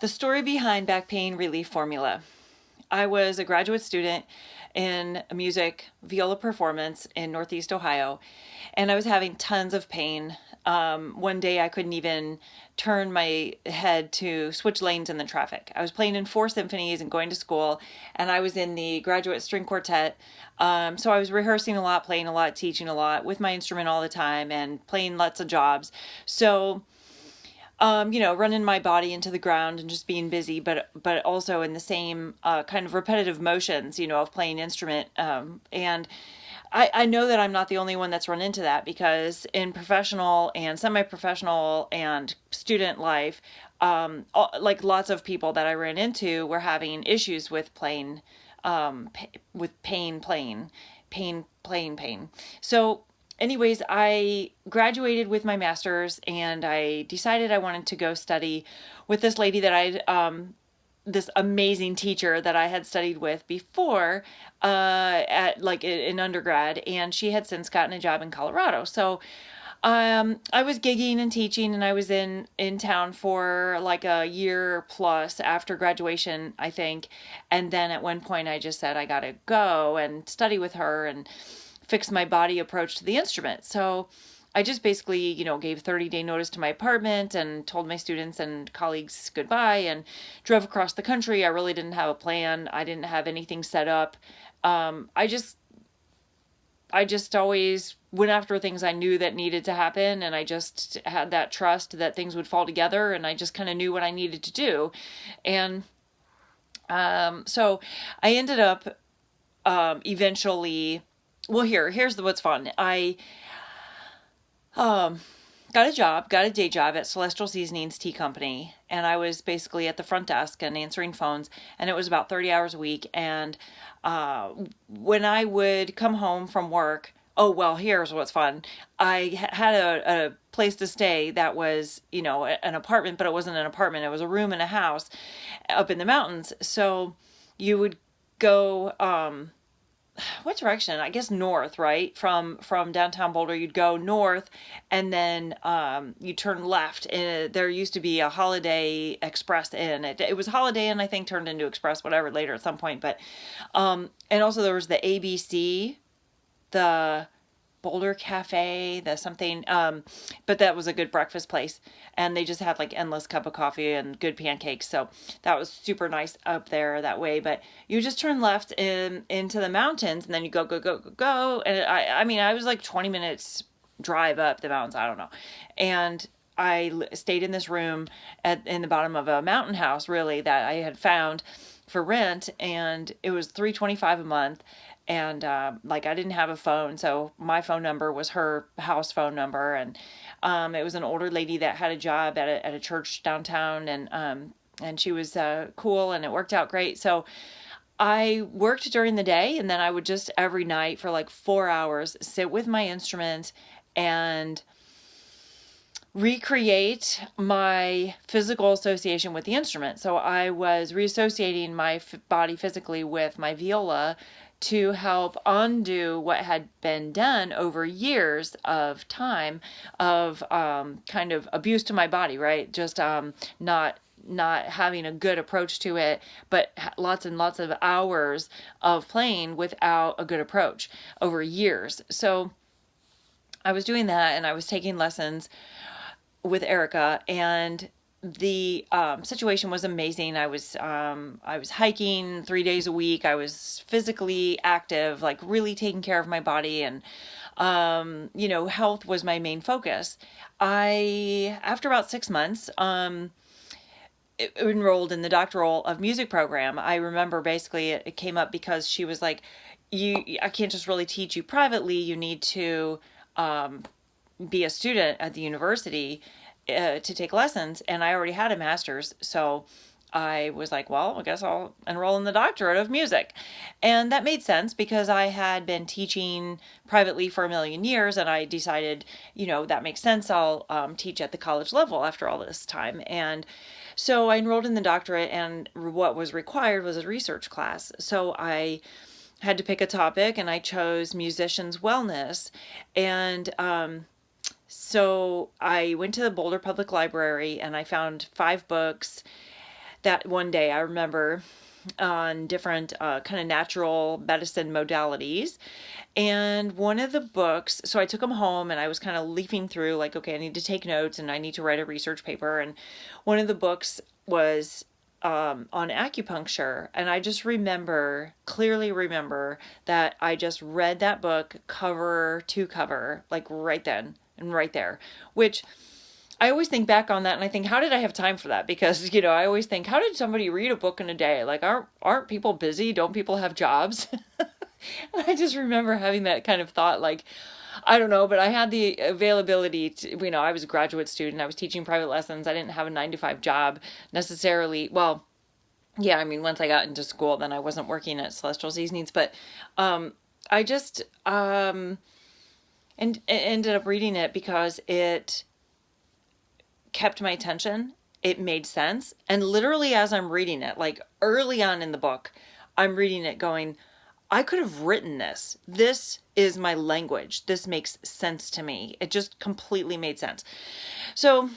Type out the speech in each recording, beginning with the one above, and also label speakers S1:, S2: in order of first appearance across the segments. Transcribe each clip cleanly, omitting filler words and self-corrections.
S1: The story behind back pain relief formula. I was a graduate student in music viola performance in Northeast Ohio, and I was having tons of pain. One day I couldn't even turn my head to switch lanes in the traffic. I was playing in four symphonies and going to school, and I was in the graduate string quartet. So I was rehearsing a lot, playing a lot, teaching a lot with my instrument all the time, and playing lots of jobs. So running my body into the ground and just being busy, but also in the same kind of repetitive motions, of playing instrument. And I know that I'm not the only one that's run into that because in professional and semi-professional and student life, like lots of people that I ran into were having issues with playing, with pain playing, pain playing pain. So anyways, I graduated with my master's and I decided I wanted to go study with this lady that this amazing teacher that I had studied with before, at like in undergrad, and she had since gotten a job in Colorado. So, I was gigging and teaching, and I was in town for like a year plus after graduation, I think. And then at one point, I just said I gotta go and study with her and fix my body approach to the instrument. So I just basically, gave 30-day notice to my apartment and told my students and colleagues goodbye and drove across the country. I really didn't have a plan. I didn't have anything set up. I just always went after things I knew that needed to happen, and I just had that trust that things would fall together, and I just kind of knew what I needed to do. And so I ended up eventually. Well, here's what's fun. I um, got a day job at Celestial Seasonings Tea Company, and I was basically at the front desk and answering phones, and it was about 30 hours a week. And uh, when I would come home from work, oh, well, here's what's fun. I had a place to stay that was, an apartment, but it wasn't an apartment. It was a room in a house up in the mountains. So you would go, what direction? I guess north, right? From downtown Boulder, you'd go north, and then you turn left. And there used to be a Holiday Express Inn. It was Holiday Inn, I think, turned into Express, whatever, later at some point. But and also there was the ABC, the Boulder Cafe, the something, but that was a good breakfast place, and they just had like endless cup of coffee and good pancakes, so that was super nice up there that way. But you just turn left into the mountains, and then you go, and I mean, I was like 20 minutes drive up the mountains, I don't know, and I stayed in this room in the bottom of a mountain house, really, that I had found for rent, and it was $325 a month. And like I didn't have a phone, so my phone number was her house phone number, and it was an older lady that had a job at a church downtown, and she was cool, and it worked out great. So I worked during the day, and then I would just every night for like 4 hours sit with my instrument and recreate my physical association with the instrument. So I was reassociating my body physically with my viola to help undo what had been done over years of time of kind of abuse to my body, right? Just not having a good approach to it, but lots and lots of hours of playing without a good approach over years. So I was doing that, and I was taking lessons with Erica, and the situation was amazing. I was hiking 3 days a week. I was physically active, like really taking care of my body, and health was my main focus. I After about 6 months, enrolled in the doctoral of music program. I remember basically it came up because she was like, I can't just really teach you privately. You need to be a student at the university to take lessons. And I already had a master's, so I was like, well, I guess I'll enroll in the doctorate of music. And that made sense because I had been teaching privately for a million years, and I decided, that makes sense. I'll teach at the college level after all this time. And so I enrolled in the doctorate, and what was required was a research class. So I had to pick a topic, and I chose musicians' wellness. And so I went to the Boulder Public Library, and I found 5 books that one day I remember on different kind of natural medicine modalities. And one of the books, so I took them home and I was kind of leafing through, like, okay, I need to take notes and I need to write a research paper. And one of the books was on acupuncture. And I just clearly remember that I just read that book cover to cover, like right then and right there, which I always think back on that and I think, how did I have time for that? Because, I always think, how did somebody read a book in a day? Like, aren't people busy? Don't people have jobs? I just remember having that kind of thought, like, I don't know, but I had the availability to, I was a graduate student. I was teaching private lessons. I didn't have a 9 to 5 job necessarily. Well, yeah, I mean, once I got into school, then I wasn't working at Celestial Seasonings, but I just and ended up reading it because it kept my attention. It made sense. And literally as I'm reading it, like early on in the book, I'm reading it going, I could have written this. This is my language. This makes sense to me. It just completely made sense. So,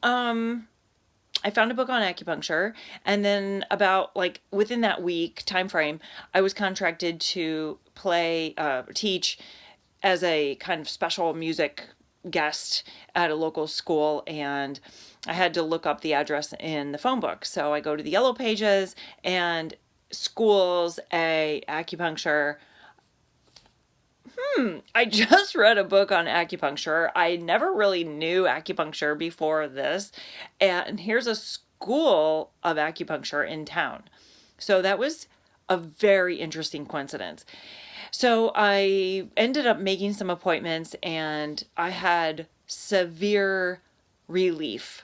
S1: I found a book on acupuncture, and then about like within that week time frame, I was contracted to teach as a kind of special music guest at a local school, and I had to look up the address in the phone book. So I go to the yellow pages and schools, acupuncture. I just read a book on acupuncture. I never really knew acupuncture before this. And here's a school of acupuncture in town. So that was a very interesting coincidence. So I ended up making some appointments and I had severe relief,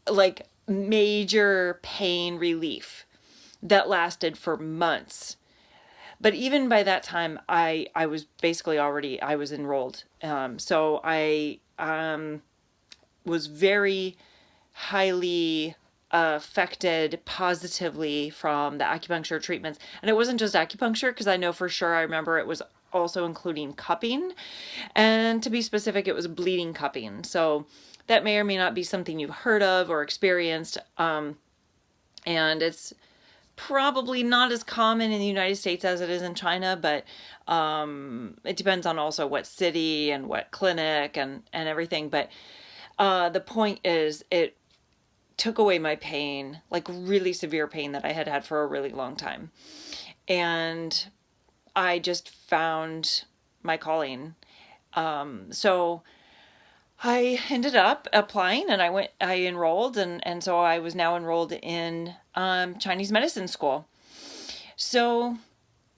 S1: like major pain relief that lasted for months. But even by that time, I was basically I was enrolled. So I was very highly affected positively from the acupuncture treatments. And it wasn't just acupuncture, because I know for sure, I remember it was also including cupping. And to be specific, it was bleeding cupping. So that may or may not be something you've heard of or experienced. And it's probably not as common in the United States as it is in China, but it depends on also what city and what clinic and everything. But the point is, it took away my pain, like really severe pain that I had had for a really long time. And I just found my calling. So I ended up applying and I enrolled, and so I was now enrolled in Chinese medicine school. So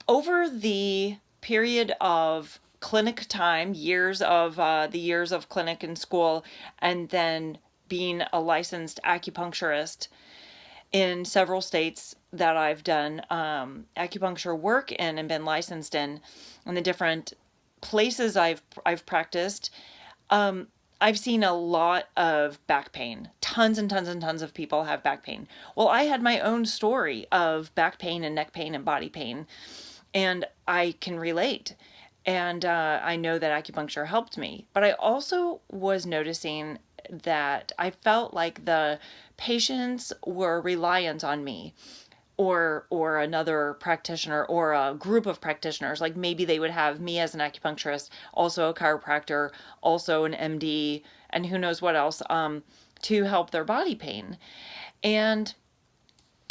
S1: over the period of clinic time, the years of clinic and school, and then being a licensed acupuncturist in several states that I've done acupuncture work in and been licensed in, and the different places I've practiced, I've seen a lot of back pain. Tons and tons and tons of people have back pain. Well, I had my own story of back pain and neck pain and body pain, and I can relate. And I know that acupuncture helped me. But I also was noticing that I felt like the patients were reliant on me, or another practitioner, or a group of practitioners. Like maybe they would have me as an acupuncturist, also a chiropractor, also an MD, and who knows what else, to help their body pain. And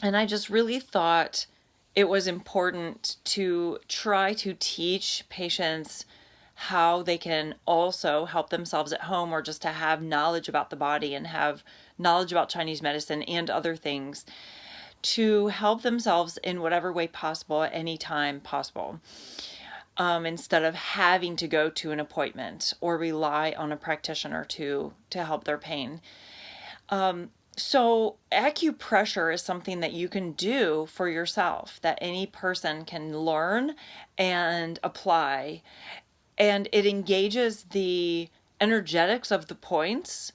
S1: I just really thought it was important to try to teach patients how they can also help themselves at home, or just to have knowledge about the body and have knowledge about Chinese medicine and other things, to help themselves in whatever way possible at any time possible, instead of having to go to an appointment or rely on a practitioner to help their pain. So acupressure is something that you can do for yourself, that any person can learn and apply, and it engages the energetics of the points.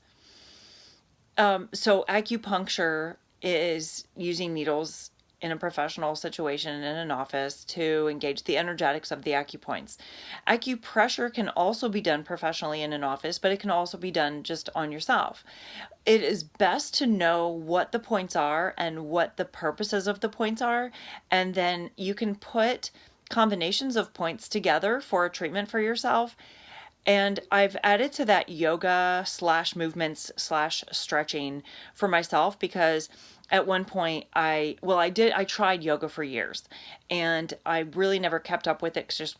S1: So acupuncture is using needles in a professional situation in an office to engage the energetics of the acupoints. Acupressure can also be done professionally in an office, but it can also be done just on yourself. It is best to know what the points are and what the purposes of the points are, and then you can put combinations of points together for a treatment for yourself. And I've added to that yoga slash movements slash stretching for myself because at one point I tried yoga for years and I really never kept up with it. 'Cause just,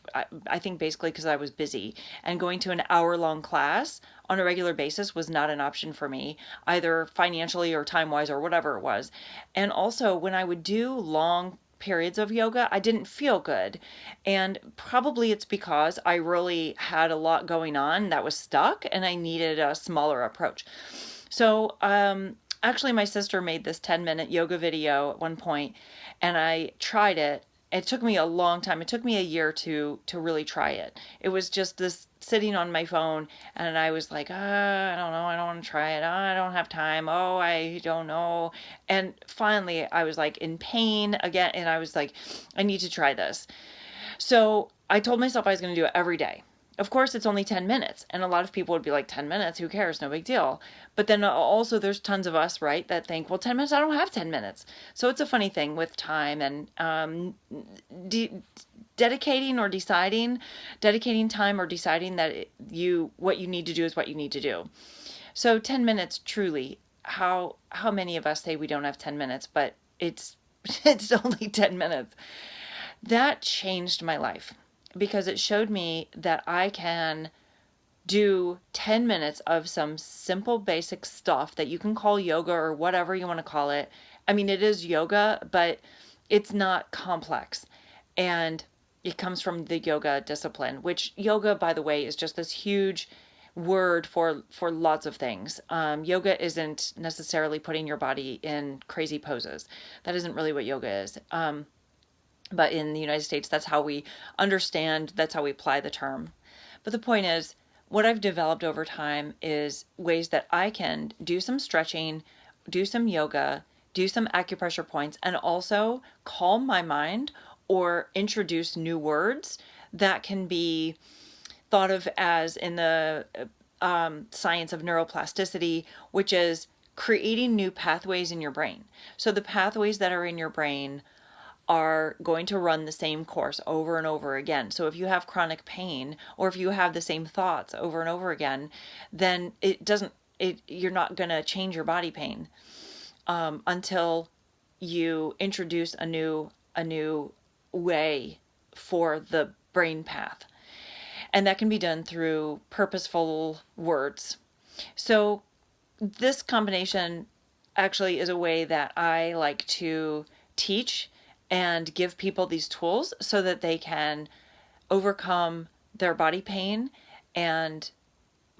S1: I think basically because I was busy, and going to an hour-long class on a regular basis was not an option for me, either financially or time-wise or whatever it was. And also when I would do long periods of yoga, I didn't feel good. And probably it's because I really had a lot going on that was stuck and I needed a smaller approach. So, actually, my sister made this 10-minute yoga video at one point, and I tried it. It took me a long time. It took me a year to really try it. It was just this sitting on my phone, and I was like, I don't know, I don't want to try it. I don't have time. Oh, I don't know. And finally, I was like in pain again, and I was like, I need to try this. So I told myself I was going to do it every day. Of course, it's only 10 minutes. And a lot of people would be like, 10 minutes, who cares? No big deal. But then also there's tons of us, right, that think, well, 10 minutes, I don't have 10 minutes. So it's a funny thing with time and dedicating time or deciding that what you need to do is what you need to do. So 10 minutes, truly, how many of us say we don't have 10 minutes, but it's only 10 minutes. That changed my life because it showed me that I can do 10 minutes of some simple basic stuff that you can call yoga or whatever you want to call it. I mean, it is yoga, but it's not complex. And it comes from the yoga discipline, which yoga, by the way, is just this huge word for lots of things. Yoga isn't necessarily putting your body in crazy poses. That isn't really what yoga is. But in the United States, that's how we understand, that's how we apply the term. But the point is, what I've developed over time is ways that I can do some stretching, do some yoga, do some acupressure points, and also calm my mind or introduce new words that can be thought of as in the science of neuroplasticity, which is creating new pathways in your brain. So the pathways that are in your brain are going to run the same course over and over again. So if you have chronic pain or if you have the same thoughts over and over again, then you're not going to change your body pain until you introduce a new way for the brain path. And that can be done through purposeful words. So this combination actually is a way that I like to teach and give people these tools so that they can overcome their body pain and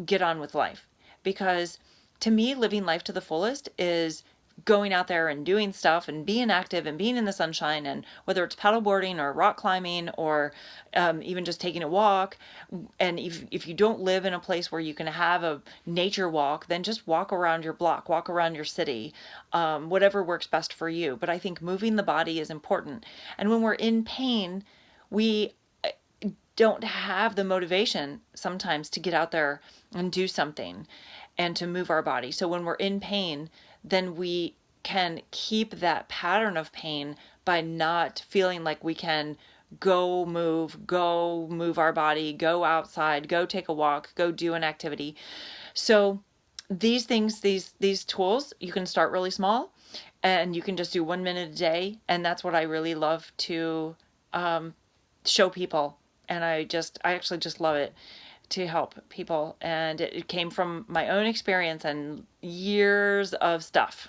S1: get on with life. Because to me, living life to the fullest is going out there and doing stuff and being active and being in the sunshine, and whether it's paddleboarding or rock climbing or even just taking a walk. And if you don't live in a place where you can have a nature walk, then just walk around your block, walk around your city, whatever works best for you. But I think moving the body is important. And when we're in pain, we don't have the motivation sometimes to get out there and do something and to move our body. So when we're in pain, then we can keep that pattern of pain by not feeling like we can go move our body, go outside, go take a walk, go do an activity. So these things, these tools, you can start really small and you can just do 1 minute a day. And that's what I really love to show people. And I actually just love it to help people. And it came from my own experience and years of stuff.